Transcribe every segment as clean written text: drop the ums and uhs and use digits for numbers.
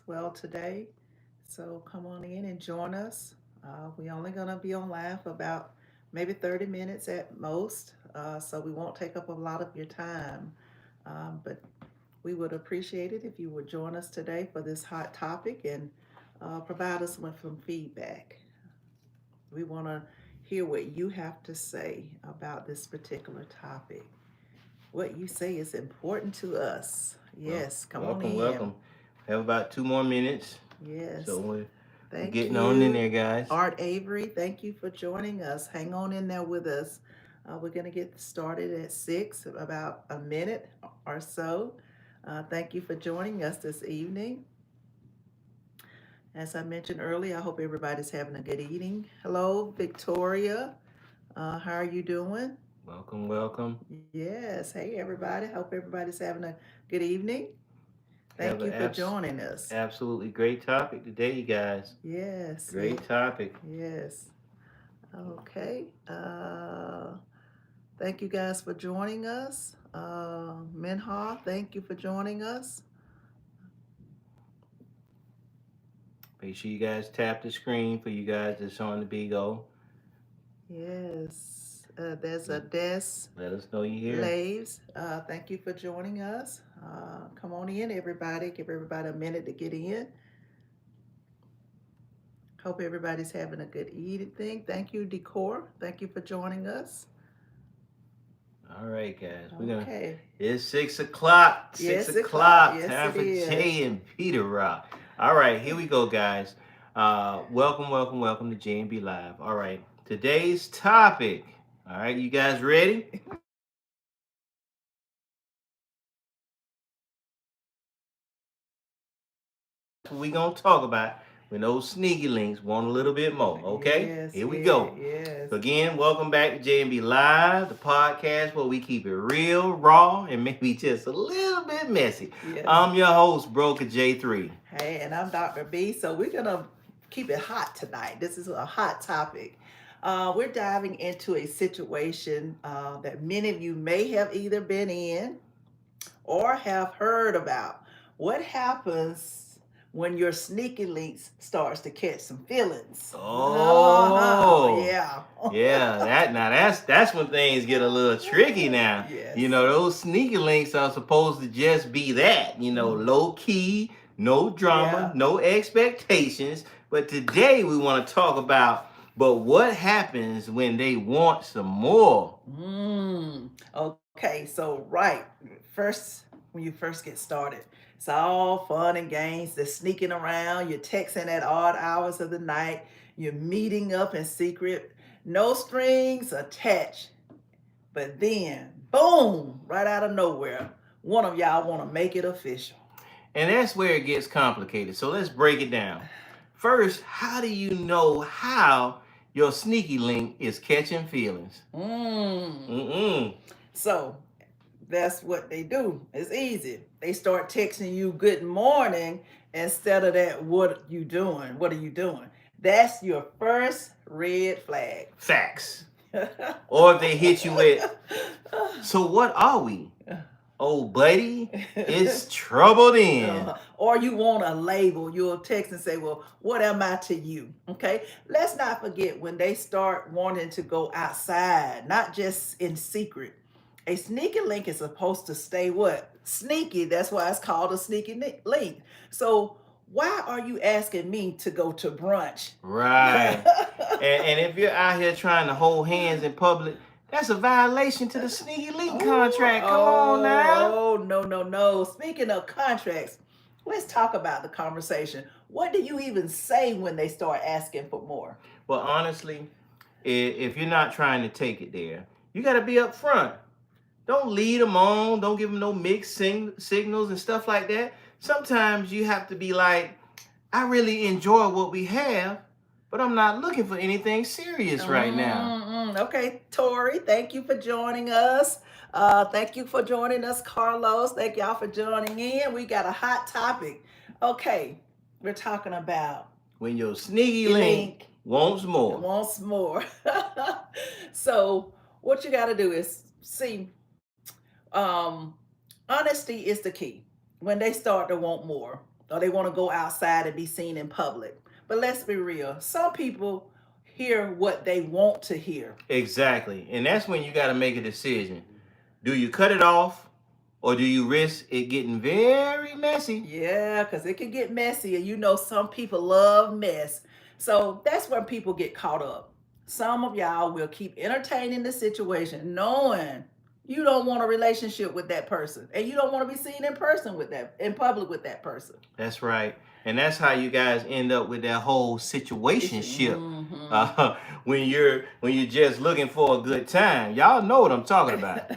well today. So come on in and join us. We're only going to be on live for about maybe 30 minutes at most. So we won't take up a lot of your time. But we would appreciate it if you would join us today for this hot topic and provide us with some feedback. We want to hear what you have to say about this particular topic. What you say is important to us. Well, Yes, come on welcome, in. welcome. Have about 2 more minutes. So Yes, we're thank getting on in you. there, guys. Art Avery, thank you for joining us. Hang on in there with us. We're going to get started at 6, about a minute or so. Thank you for joining us this evening. As I mentioned earlier, I hope everybody's having a good evening. Hello, Victoria. How are you doing? Welcome, welcome. Yes. Hey, everybody. Hope everybody's having a good evening. Thank Have you an for joining us. absolutely great topic today, you guys. Yes, Great topic. yes. Okay. Thank you guys for joining us. Minha, thank you for joining us. Make sure you guys tap the screen for you guys that's on the Bigo. Yes. There's a Let, Des let us know you're here. Laves. Thank you for joining us. Come on in, everybody. Give everybody a minute to get in. Hope everybody's having a good evening. Thank you, Decor. Thank you for joining us. All right, guys. We're gonna. Okay. It's 6 o'clock. Six Yes, o'clock. o'clock. Yes, Time it for is. Jay and Peter Rock. All right, here we go, guys. Welcome, welcome, welcome to J&B Live. All right, today's topic. All right, you guys ready? What we gonna talk about when those sneaky links want a little bit more. Okay, Yes, here we yeah, go. yes. So again, welcome back to J&B Live, the podcast where we keep it real, raw, and maybe just a little bit messy. Yes. I'm your host, Broker J3. Hey, and I'm Dr. B. So we're gonna keep it hot tonight. This is a hot topic. We're diving into a situation that many of you may have either been in or have heard about. What happens when your sneaky links starts to catch some feelings? Oh, Oh, yeah. yeah. That's when things get a little tricky now. Yes. You know, those sneaky links are supposed to just be that. You know, low key, no drama, Yeah. no expectations. But today we want to talk about. But what happens when they want some more? Okay, so right, first when you first get started, it's all fun and games. They're sneaking around. You're texting at odd hours of the night. You're meeting up in secret. No strings attached. But then, boom, right out of nowhere, one of y'all want to make it official. And that's where it gets complicated. So let's break it down. First, how do you know how your sneaky link is catching feelings? Mm-mm. So that's what they do. It's easy. They start texting you good morning instead of that what you doing? What are you doing? That's your first red flag. Facts. Or if they hit you with, so what are we? Oh, buddy, it's trouble then. Or you want a label, you'll text and say, well, what am I to you? Okay. Let's not forget when they start wanting to go outside, not just in secret. A sneaky link is supposed to stay what? Sneaky. That's why it's called a sneaky link. So why are you asking me to go to brunch? Right. And if you're out here trying to hold hands in public, that's a violation to the sneaky link contract. Come on now. Oh, no, no, no. Speaking of contracts, let's talk about the conversation. What do you even say when they start asking for more? Well, honestly, if you're not trying to take it there, you got to be upfront. Don't lead them on. Don't give them no mixed signals and stuff like that. Sometimes you have to be like, I really enjoy what we have, but I'm not looking for anything serious right now. Okay, Tori, thank you for joining us. Thank you for joining us, Carlos. Thank y'all for joining in. We got a hot topic. Okay, we're talking about When your sneaky link wants more. Wants more. So what you got to do is see. Um, Honesty is the key. When they start to want more, or they want to go outside and be seen in public. But let's be real. Some people hear what they want to hear. Exactly. And that's when you got to make a decision. Do you cut it off or do you risk it getting very messy? Yeah, because it can get messy, and you know some people love mess. So that's when people get caught up. Some of y'all will keep entertaining the situation, knowing you don't want a relationship with that person, and you don't want to be seen in person with that, in public with that person. That's right. And that's how you guys end up with that whole situationship. Mm-hmm. Uh, when you're just looking for a good time. Y'all know what I'm talking about.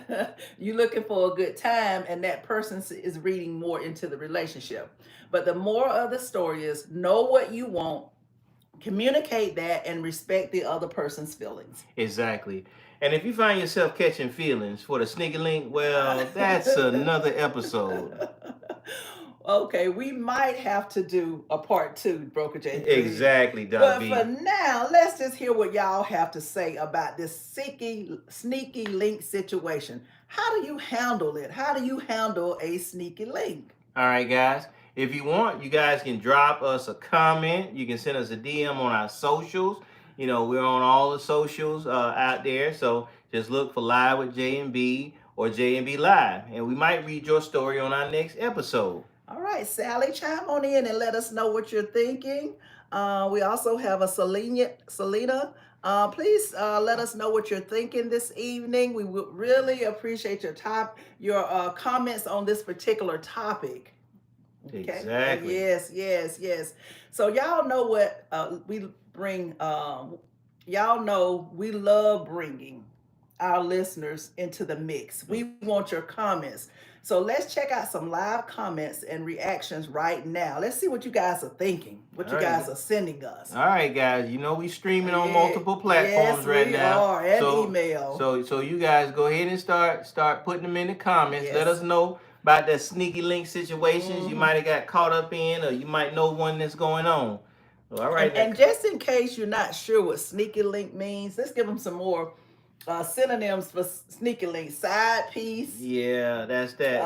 You looking for a good time, and that person is reading more into the relationship. But the moral of the story is know what you want, communicate that, and respect the other person's feelings. Exactly. And if you find yourself catching feelings for the sneaky link, well, that's another episode. Okay, we might have to do a part two, Broker J3. Exactly, Doc But B. for now, let's just hear what y'all have to say about this sneaky link situation. How do you handle it? How do you handle a sneaky link? All right, guys. If you want, you guys can drop us a comment. You can send us a DM on our socials. You know, we're on all the socials out there. So just look for Live with J and B or J and B Live. And we might read your story on our next episode. All right, Sally, chime on in and let us know what you're thinking. We also have a Selena. Please let us know what you're thinking this evening. We would really appreciate your comments on this particular topic. Okay. Exactly. Yes. So y'all know what we bring. Y'all know we love bringing our listeners into the mix. We want your comments. So let's check out some live comments and reactions right now. Let's see what you guys are thinking, what you guys are sending us. All right, guys. You know we streaming on multiple platforms right now. Yes, we are, and email. So you guys go ahead and start putting them in the comments. Yes. Let us know about that sneaky link situations you might have got caught up in, or you might know one that's going on. All right. And just in case you're not sure what sneaky link means, let's give them some more synonyms for sneaky link. Side piece. Yeah, that's that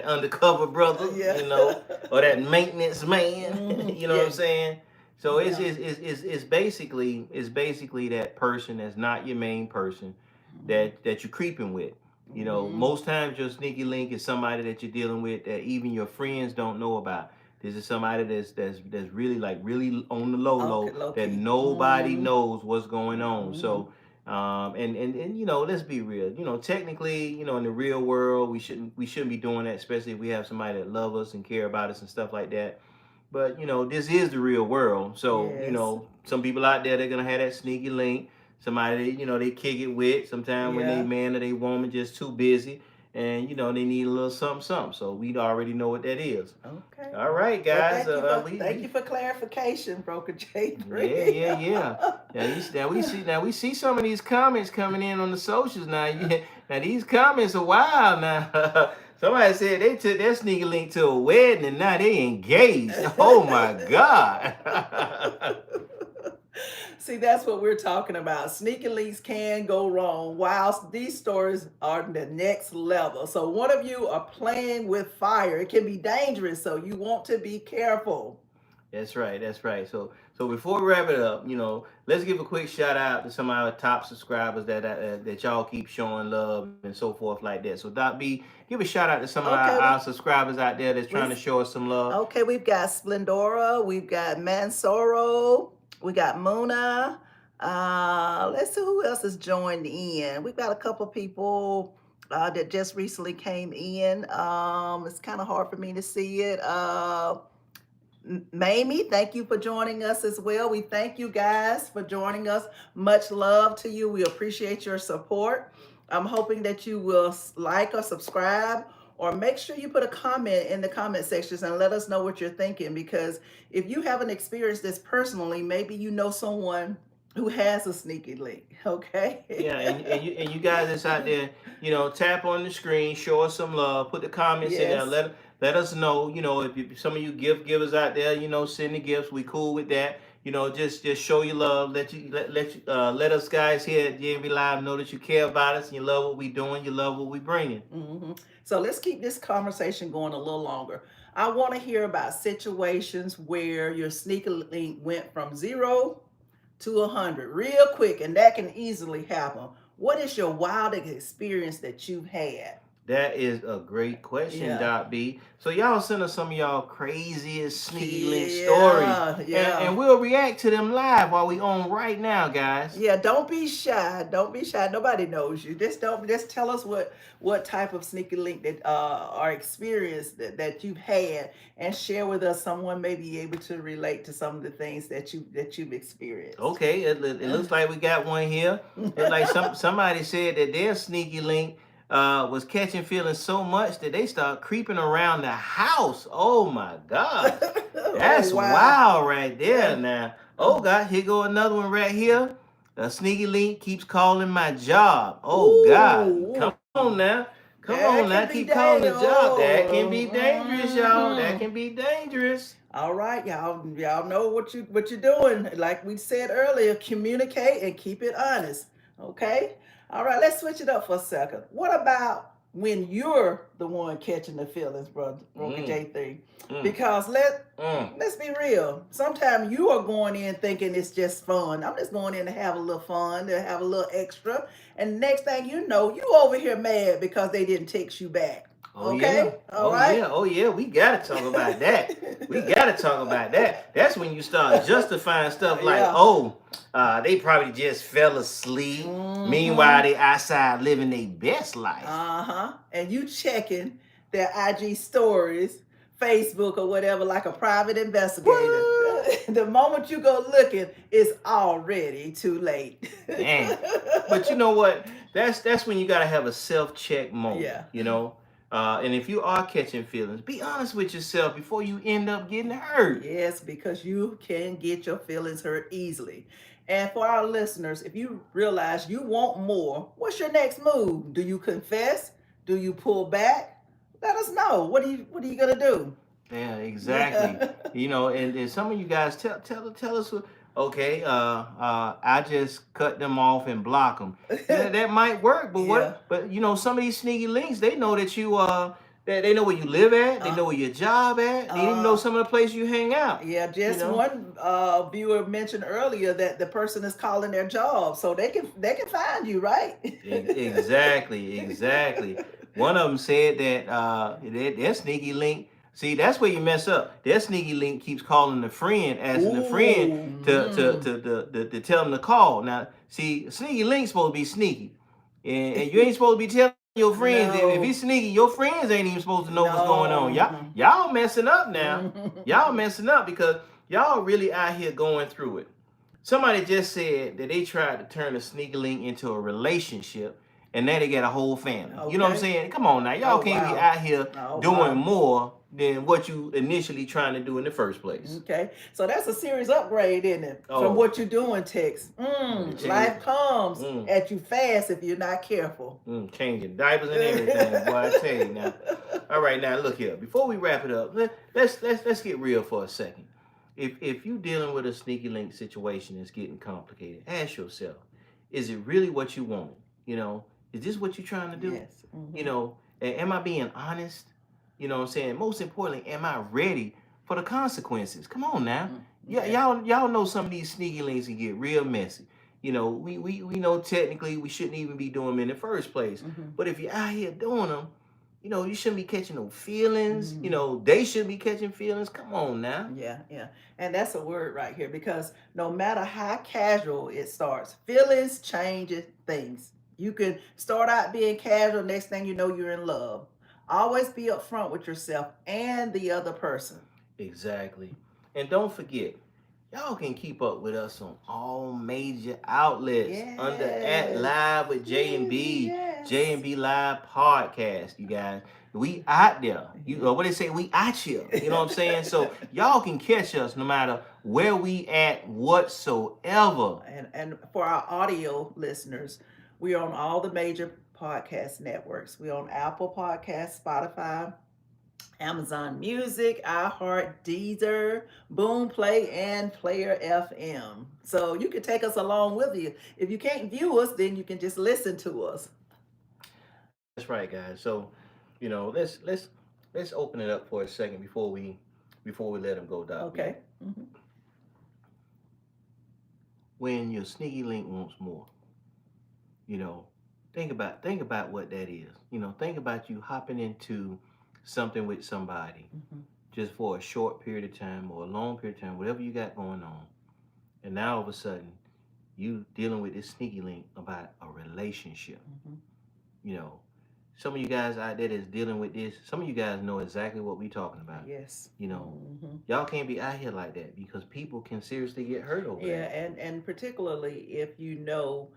undercover brother, you know, or that maintenance man. You know what I'm saying? So it's basically that person that's not your main person that you're creeping with. You know, most times your sneaky link is somebody that you're dealing with that even your friends don't know about. This is somebody that's really really on the low that nobody knows what's going on. So and you know, let's be real. You know, technically, you know, in the real world, we shouldn't be doing that, especially if we have somebody that love us and care about us and stuff like that. But you know, this is the real world. So you know, some people out there, they're gonna have that sneaky link. Somebody, you know, they kick it with. Sometimes when they man or they woman just too busy, and you know they need a little something. So we already know what that is. Okay. All right, guys. Thank you for clarification, Broker J3. Yeah. Now we see some of these comments coming in on the socials now. Now these comments are wild now. Somebody said they took their sneaky link to a wedding and now they engaged. Oh my God. See, that's what we're talking about. Sneaky links can go wrong, whilst these stories are the next level. So one of you are playing with fire. It can be dangerous, so you want to be careful. That's right. So before we wrap it up, you know, let's give a quick shout out to some of our top subscribers that y'all keep showing love and so forth like that. So Doc B, give a shout out to some of our subscribers out there that's trying to show us some love. Okay, we've got Splendora, we've got Mansoro, we got Muna. Let's see who else has joined in. We've got a couple of people that just recently came in. It's kind of hard for me to see it. Mamie, thank you for joining us as well. We thank you guys for joining us. Much love to you. We appreciate your support. I'm hoping that you will like or subscribe, or make sure you put a comment in the comment sections and let us know what you're thinking, because if you haven't experienced this personally, maybe you know someone who has a sneaky link. Okay. Yeah, and you guys that's out there, you know, tap on the screen, show us some love, put the comments in there, let us know, you know, if some of you gift givers out there, you know, send the gifts. We cool with that. You know, just show your love. Let us guys here at JMB Live know that you care about us and you love what we doing. You love what we bringing. So let's keep this conversation going a little longer. I want to hear about situations where your sneaker link went from 0 to 100 real quick, and that can easily happen. What is your wildest experience that you've had? That is a great question, Yeah. Dot B. So y'all send us some of y'all craziest Sneaky Link stories, Yeah, and yeah. we'll react to them live while we on right now, guys. Yeah, don't be shy. Don't be shy. Nobody knows you. Just tell us what type of sneaky link that or experience that you've had, and share with us. Someone may be able to relate to some of the things that you've experienced. Okay, it looks like we got one here. It's like somebody said that their Sneaky Link was catching feelings so much that they start creeping around the house. Oh my gosh. Oh That's wow. wild right there Yeah. now. Oh Uh, God, here go another one right here. A Sneaky Link keeps calling my job. Oh God. Ooh, Come on now. Come on that now. can be Keep calling the job. That can be dangerous, y'all. That Mhm. can be dangerous. All right, y'all know what you're doing. Like we said earlier, communicate and keep it honest. Okay? All right, let's switch it up for a second. What about when you're the one catching the feelings, brother Broker Mm, J3? mm, Because mm. let's be real. Sometimes you are going in thinking it's just fun. I'm just going in to have a little fun, to have a little extra. And next thing you know, you over here mad because they didn't text you back. Oh yeah. Okay? All Oh right? yeah. Oh yeah. We gotta talk about that. We gotta talk about that. That's when you start justifying stuff like, Yeah. oh, they probably just fell asleep. Meanwhile, Mm-hmm. they outside living their best life. Uh-huh. And you checking their IG stories, Facebook or whatever, like a private investigator. What? The moment you go looking, it's already too late. Man. But you know what? That's when you gotta have a self-check moment, Yeah. you know? And if you are catching feelings, be honest with yourself before you end up getting hurt. Yes, because you can get your feelings hurt easily. And for our listeners, if you realize you want more, what's your next move? Do you confess? Do you pull back? Let us know. What are you gonna do? Yeah, exactly. Yeah. You know, and some of you guys tell us. Okay, I just cut them off and block them. That might work, but Yeah. what? But you know, some of these sneaky links, they know that you that they know where you live at, they Uh, know where your job at, they even know uh, some of the places you hang out. yeah, You just know, one viewer mentioned earlier that the person is calling their job, so they can find you, right? Exactly, exactly. One of them said that their sneaky link. See, that's where you mess up. Their sneaky link keeps calling the friend, asking the friend Ooh. to tell them to call. Now, see, sneaky link's supposed to be sneaky, and you ain't supposed to be telling your friends if No. he's sneaky. Your friends ain't even supposed to know what's going on. No. Y'all messing up now. Y'all Mhm. messing up because y'all really out here going through it. Somebody just said that they tried to turn a sneaky link into a relationship, and now they got a whole family. You know what I'm Okay. saying? Come on now, y'all Oh can't be wow. out here Oh doing wow. more than what you initially trying to do in the first place. Okay. So that's a serious upgrade, isn't it? From Oh, what you're doing, Tex. change, Life comes mm, at you fast if you're not careful. changing diapers and everything. Boy, I tell you now. All right, now look here. Before we wrap it up, let's get real for a second. If you dealing with a sneaky link situation that's getting complicated, ask yourself, is it really what you wanted? You know, is this what you're trying to do? Yes. You know, am I being honest? You know what I'm saying? Most importantly, am I ready for the consequences? Come on now. Yeah, Okay. y'all know some of these sneaky links can get real messy. You know, we know technically we shouldn't even be doing them in the first place. Hmm. But if you're out here doing them, you know, you shouldn't be catching no feelings. You Hmm. know, they should be catching feelings. Come on now. Yeah, yeah. And that's a word right here because no matter how casual it starts, feelings changes things. You can start out being casual, next thing you know, you're in love. Always be upfront with yourself and the other person. Exactly. And don't forget, y'all can keep up with us on all major outlets under at Yes. Live with J and Yes. B, J and Yes. B Live Podcast. You guys, we out there. You what they say? We out here. You know what I'm saying? So y'all can catch us no matter where we at whatsoever. And for our audio listeners, we are on all the major podcast networks. We're on Apple Podcasts, Spotify, Amazon Music, iHeart, Deezer, Boom Play, and Player FM. So you can take us along with you. If you can't view us, then you can just listen to us. That's right, guys. So, you know, let's let's open it up for a second before we let him go, Doc B. Okay. Hmm. When your sneaky link wants more, you know, think about what that is. Think about you hopping into something with somebody Hmm. just for a short period of time or a long period of time, whatever you got going on, and now all of a sudden you dealing with this sneaky link about a relationship. Hmm. You know, some of you guys out there that's dealing with this, some of you guys know exactly what we talking about. Yes. You know, Hmm. y'all can't be out here like that because people can seriously get hurt over Yeah, that. and particularly if you know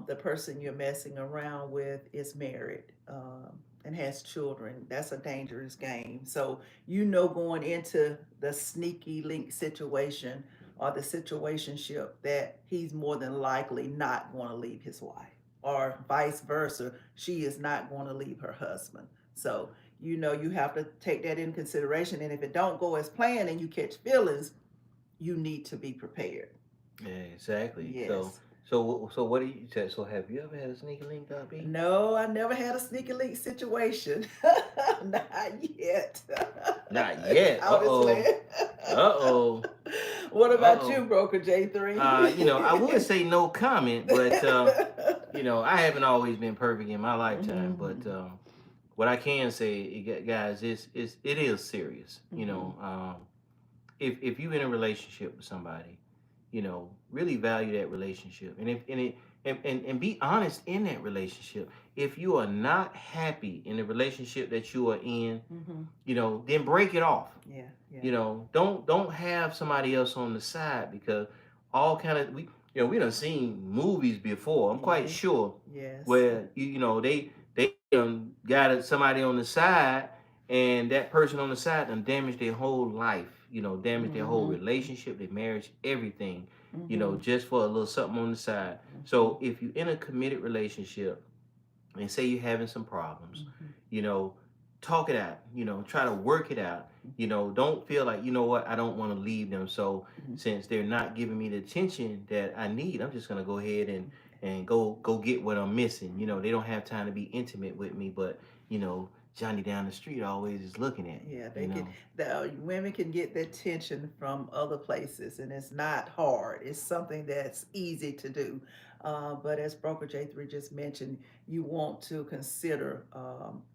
the person you're messing around with is married and has children, that's a dangerous game. So you know going into the sneaky link situation or the situationship that he's more than likely not going to leave his wife, or vice versa, she is not going to leave her husband. So you know you have to take that in consideration, and if it don't go as planned and you catch feelings, you need to be prepared. Yeah, exactly. So Yes. so what do you say? So have you ever had a sneaky link, Dobby? No, I never had a sneaky link situation. Not yet. Not yet. Uh Obviously. oh. Uh oh. What Uh about oh. you, Broker I would J3? say no comment, but I haven't always been perfect in my lifetime. But Hmm. what I can say, guys, it is serious. Hmm. If you're in a relationship with somebody, really value that relationship, and if and it and be honest in that relationship. If you are not happy in the relationship that you are in, Hmm. then break it off. Yeah, yeah. Don't have somebody else on the side, because all kind of we done seen movies before. I'm quite Yes. sure Yes. where they got somebody on the side, and that person on the side done damaged their whole life. Damaged their whole Hmm. relationship, their marriage, everything. Hmm. Just for a little something on the side. Hmm. So if you're in a committed relationship and say you're having some problems, Hmm. you know, talk it out, try to work it out. Don't feel like, what, I don't want to leave them. So Hmm. since they're not giving me the attention that I need, I'm just gonna go ahead and go get what I'm missing. They don't have time to be intimate with me, but Johnny down the street always is looking at me, Yeah, they can. The women can get their attention from other places, and it's not hard. It's something that's easy to do. But as Broker J3 just mentioned, you want to consider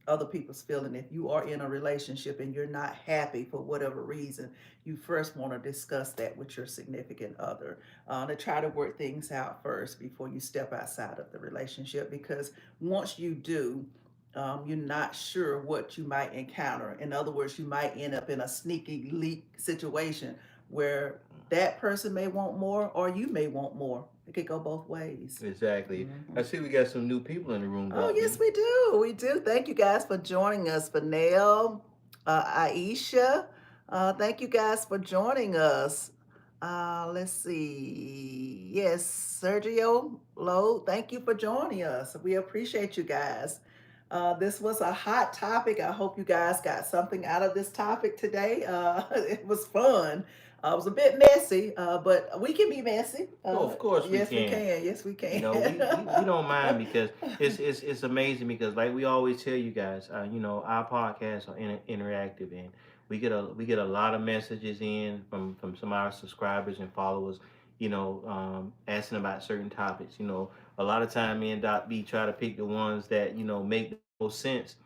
other people's feeling. If you are in a relationship and you're not happy for whatever reason, you first want to discuss that with your significant other to try to work things out first before you step outside of the relationship. Because once you do, you're not sure what you might encounter. In other words, you might end up in a sneaky leak situation where that person may want more or you may want more. It could go both ways. Exactly. Hmm. I see we got some new people in the room, Oh, Doc yes, B. we do. We do. Thank you guys for joining us. Vanel, Aisha, thank you guys for joining us. Let's see. Yes, Sergio Lowe, thank you for joining us. We appreciate you guys. This was a hot topic. I hope you guys got something out of this topic today. It was fun. It was a bit messy, but we can be messy. Oh, of course we Yes, we can. can. Yes, we can. We don't mind, because it's amazing, because like we always tell you guys, our podcasts are interactive, and we get a lot of messages in from some of our subscribers and followers, asking about certain topics. A lot of time me and Doc B try to pick the ones that make the most sense,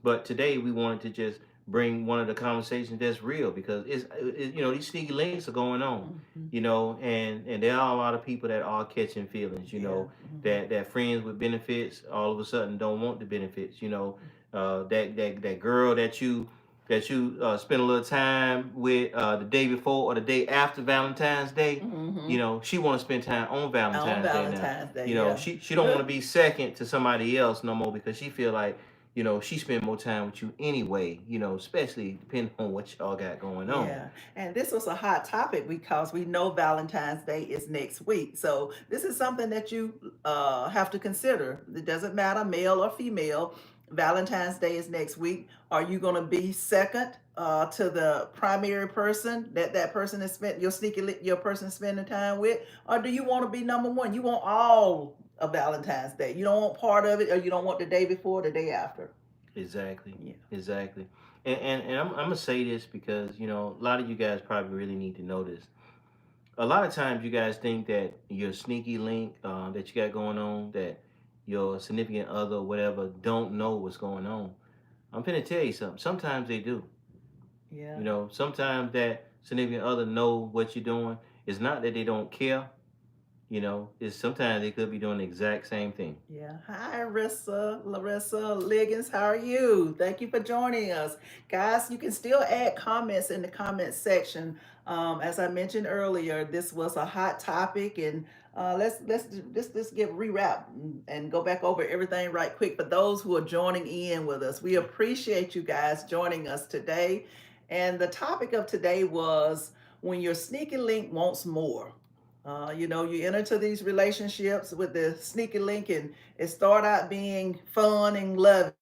but today we wanted to just bring one of the conversations that's real, because these sneaky links are going on, Mhm. and there are a lot of people that are catching feelings, Yeah. Hmm. that friends with benefits all of a sudden don't want the benefits, that girl that you spend a little time with the day before or the day after Valentine's Day, Hmm. she want to spend time on On Valentine's Day now. Valentine's Day, yeah. She don't want to be second to somebody else no more, because she feel like she spend more time with you anyway, especially depending on what y'all got going on. Yeah, and this was a hot topic because we know Valentine's Day is next week. So this is something that you have to consider. It doesn't matter, male or female. Valentine's Day is next week. Are you going to be second to the primary person that person is spent your person spending time with, or do you want to be number one? You want all of Valentine's Day. You don't want part of it, or you don't want the day before, the day after. Exactly. Yeah. Exactly. And I'm gonna say this because a lot of you guys probably really need to know this. A lot of times you guys think that your sneaky link that you got going on, that your significant other, whatever, don't know what's going on. I'm gonna tell you something. Sometimes they do. Yeah. Sometimes that significant other know what you're doing. It's not that they don't care. It's sometimes they could be doing the exact same thing. Yeah. Hi, Larissa Liggins. How are you? Thank you for joining us. Guys, you can still add comments in the comment section. As I mentioned earlier, this was a hot topic, and let's get rewrap and go back over everything right quick for those who are joining in with us. We appreciate you guys joining us today. And the topic of today was when your sneaky link wants more. You enter into these relationships with the sneaky link, and it start out being fun and loving,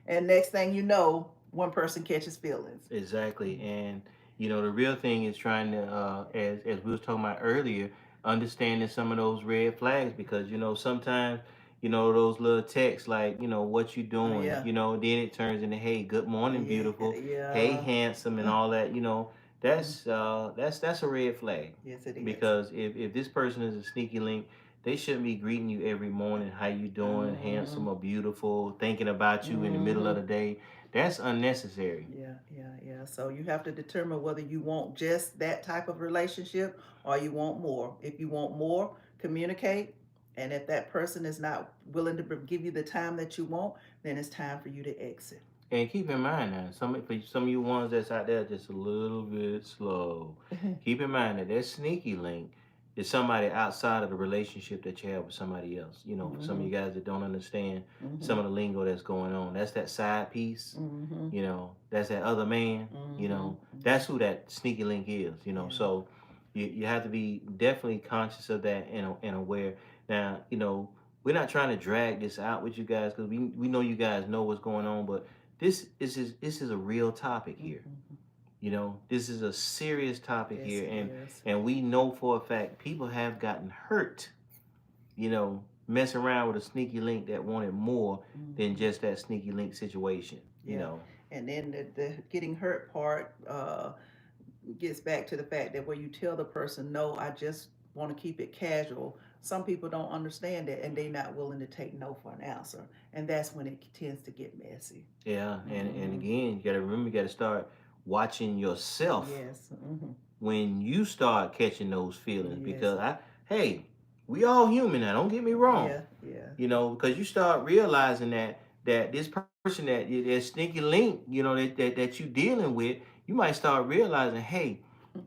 and next thing you know, one person catches feelings. Exactly. And the real thing is trying to as we was talking about earlier, understanding some of those red flags, because sometimes those little texts like what you Oh doing, yeah, then it turns into, hey, good morning, yeah, beautiful, hey, yeah. handsome, and all that. That's a red flag, Yes, it is. because if this person is a sneaky link, they shouldn't be greeting you every morning, how you doing, Mm-hmm. handsome or beautiful, thinking about you in the middle of Mm-hmm. the day. That's unnecessary. Yeah, yeah, yeah. So you have to determine whether you want just that type of relationship or you want more. If you want more, communicate. And if that person is not willing to give you the time that you want, then it's time for you to exit. And keep in mind now, for some of you ones that's out there just a little bit slow, keep in mind that that sneaky link is somebody outside of the relationship that you have with somebody else. For some of Mm-hmm. you guys that don't understand Mm-hmm. some of the lingo that's going on, that's that side piece. Mm-hmm. That's that other man. Mm-hmm. That's who that sneaky link is. Yeah. So you have to be definitely conscious of that and aware. Now, we're not trying to drag this out with you guys, because we know you guys know what's going on, but this is a real topic here. Mm-hmm. This is a serious topic Yes, here, it and is. and we know for a fact people have gotten hurt, messing around with a sneaky link that wanted more than Mm-hmm. just that sneaky link situation. Yeah. And then the getting hurt part gets back to the fact that where you tell the person, no, I just want to keep it casual. Some people don't understand it and they're not willing to take no for an answer. And that's when it tends to get messy. Yeah, and Mm-hmm. again, you got to remember, you got to start watching yourself Yes. Mm-hmm. when you start catching those feelings, Yes. because hey, we all human now. Don't get me wrong. Yeah. Yeah. Because you start realizing that this person, that sneaky link, that you dealing with, you might start realizing, hey,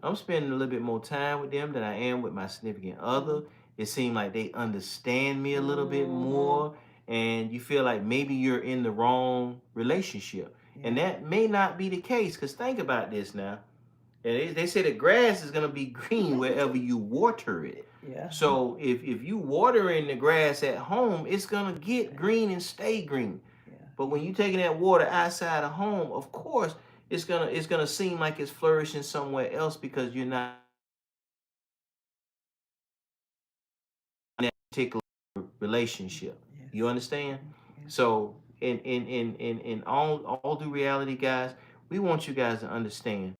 I'm spending a little bit more time with them than I am with my significant other. It seems like they understand me a little bit Mm-hmm. more, and you feel like maybe you're in the wrong relationship, and Yeah. that may not be the case. Because think about this now. And they say the grass is gonna be green wherever you water it. Yeah. So if you watering the grass at home, it's gonna get green and stay green. Yeah. But when you taking that water outside of home, of course, it's gonna seem like it's flourishing somewhere else, because you're not in that particular relationship. You Yes. understand? Yes. So in all due reality, guys, we want you guys to understand